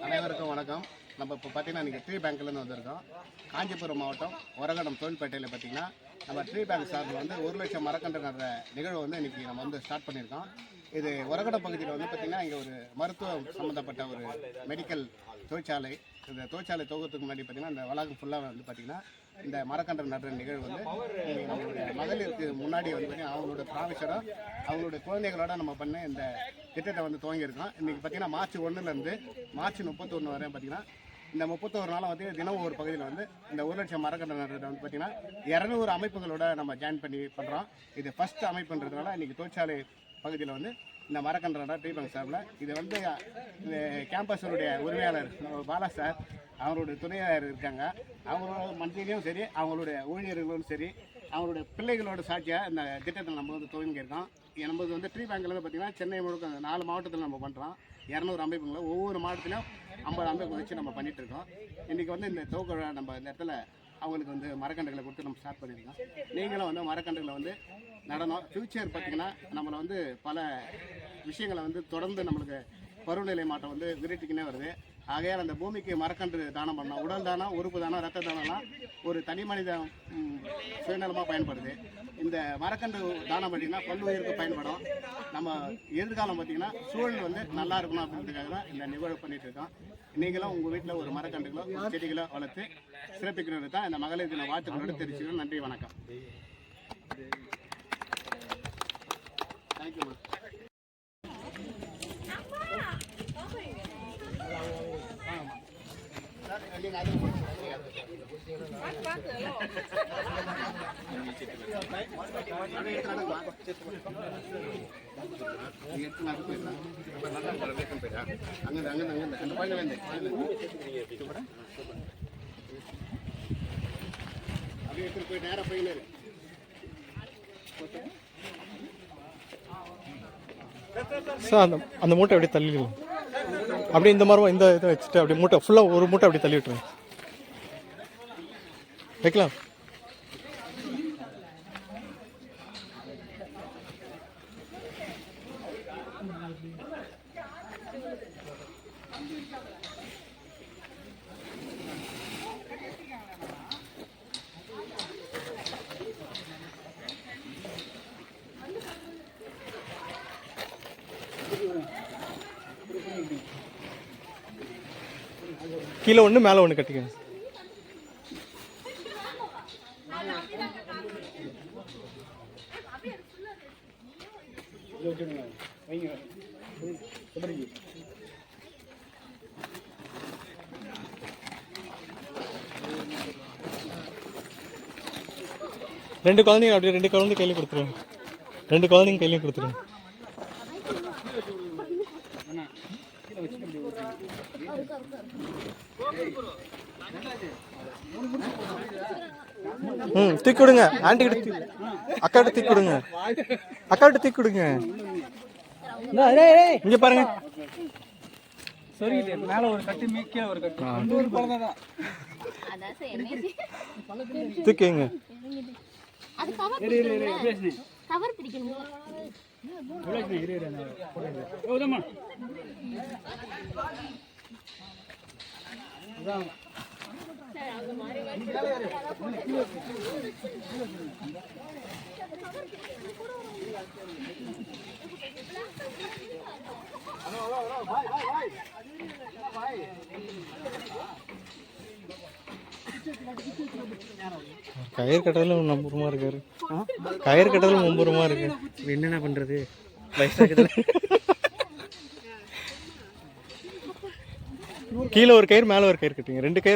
அனைவருக்கும் வணக்கம். நம்ம இப்போ பார்த்தீங்கன்னா இன்றைக்கி ட்ரீ பேங்க்லேருந்து வந்திருக்கோம். காஞ்சிபுரம் மாவட்டம் ஒரகடம் தொழில்பேட்டையில் பார்த்தீங்கன்னா நம்ம ட்ரீ பேங்க் சார்பில் வந்து 1 லட்சம் மரக்கன்று நடுற நிகழ்வு வந்து இன்றைக்கி நம்ம வந்து ஸ்டார்ட் பண்ணியிருக்கோம். இது ஒரகடம் பகுதியில் வந்து பார்த்திங்கன்னா இங்கே ஒரு மருத்துவம் சம்மந்தப்பட்ட ஒரு மெடிக்கல் தொழிற்சாலை. இந்த தொழிற்சாலை துவக்கத்துக்கு முன்னாடி பார்த்திங்கன்னா இந்த வளாகம் ஃபுல்லாக வந்து பார்த்திங்கன்னா இந்த மரக்கன்று நடுற நிகழ்வு வந்து நம்மளுடைய மகளிருக்கு முன்னாடி வந்து பார்த்திங்கன்னா அவங்களோட ப்ராஃபிஷராக அவங்களுடைய குழந்தைகளோட நம்ம பண்ண இந்த திட்டத்தை வந்து துவங்கியிருக்கோம். இன்றைக்கி பார்த்திங்கன்னா மார்ச் 1லேருந்து மார்ச் 31 வரை பார்த்திங்கன்னா இந்த 31 நாளும் வந்து தினம் ஒரு பகுதியில் வந்து இந்த 1 லட்சம் மரக்கன்று நடுறதை வந்து பார்த்திங்கன்னா 200 அமைப்புகளோட நம்ம ஜாயின் பண்ணி பண்ணுறோம். இது ஃபஸ்ட்டு அமைப்புன்றதுனால இன்றைக்கி தொழிற்சாலை பகுதியில் வந்து இந்த மரக்கன்று ட்ரீ பேங்க் சார்பில் இது வந்து இந்த கேம்பஸுடைய உரிமையாளர் பாலா சார் அவங்களுடைய துணையாளர் இருக்காங்க. அவங்களோட மந்திரியும் சரி அவங்களுடைய ஊழியர்களும் சரி அவங்களுடைய பிள்ளைகளோட சாட்சியாக இந்த திட்டத்தில் நம்ம வந்து துவங்கியிருக்கோம். நம்மளுக்கு வந்து ட்ரீ பேங்க்கில் வந்து பார்த்திங்கன்னா சென்னை முழுக்க 4 மாவட்டத்தில் நம்ம பண்ணுறோம். 200 அமைப்புகளை ஒவ்வொரு மாவட்டத்திலும் 50 அமைப்பு வச்சு நம்ம பண்ணிகிட்ருக்கோம். இன்றைக்கி வந்து இந்த துவக்க விழா நம்ம இந்த இடத்துல அவங்களுக்கு வந்து மரக்கன்றுகளை கொடுத்து நம்ம ஸ்டார்ட் பண்ணியிருக்கோம். நீங்களும் வந்து மரக்கன்றுகளை வந்து நடனம் ஃப்யூச்சர் பார்த்திங்கன்னா நம்மளை வந்து பல விஷயங்களை வந்து தொடர்ந்து நம்மளுக்கு பருவநிலை மாற்றம் வந்து விரட்டிக்கினே வருது. ஆகையால் அந்த பூமிக்கு மரக்கன்று தானம் பண்ணோம். உடல் தானம், உறுப்பு தானம், ரத்த தானம்லாம் ஒரு தனி மனித சுயநலமாக பயன்படுது. இந்த மரக்கன்று தானம் பார்த்திங்கன்னா பல்லுயிருக்கு பயன்படும். நம்ம எதிர்காலம் பார்த்திங்கன்னா சூழல் வந்து நல்லா இருக்கணும் அப்படின்றதுக்காக தான் இந்த நிகழ்வு பண்ணிகிட்டு இருக்கோம். நீங்களும் உங்கள் வீட்டில் ஒரு மரக்கன்றுகளோ செடிகளோ வளர்த்து சிறப்பிக்கிறது தான் இந்த மகளிர் தின வாழ்த்துக்களோடு தெரிவிச்சுக்கிறோம். நன்றி, வணக்கம். தேங்க்யூ. நேரம் போயின்னு சார் அந்த மூட்டை அப்படியே தள்ளிடலாம். அப்படியே இந்த மாதிரி இந்த இதை வச்சுட்டு அப்படியே மூட்டை ஃபுல்லாக ஒரு மூட்டை அப்படியே தள்ளி விட்டுருங்க. வைக்கலாம். கீழே ஒன்று மேலே ஒன்று கட்டிக்கங்க. ரெண்டு குழந்தைங்க அப்படியே 2 குழந்தை கையில கொடுத்துருங்க. 2 குழந்தைங்க கையிலையும் கொடுத்துருங்க. தூக்கி கொடுங்க. ஆண்டி அக்காட்ட தூக்கி கொடுங்க. அக்காட்ட தூக்கி கொடுங்க. இங்க பாருங்க. மேல ஒரு கட்டு கீழே ஒரு கட்டு தூக்கிங்க. கயிறு கட்டதில் நம்புறமா இருக்காரு. கயிறு கட்டதில் நம்புறமா இருக்கு. என்னென்ன பண்றது? கீழே ஒரு கயிறு மேலே ஒரு கயிறு கட்டுங்க. 2 கயிறு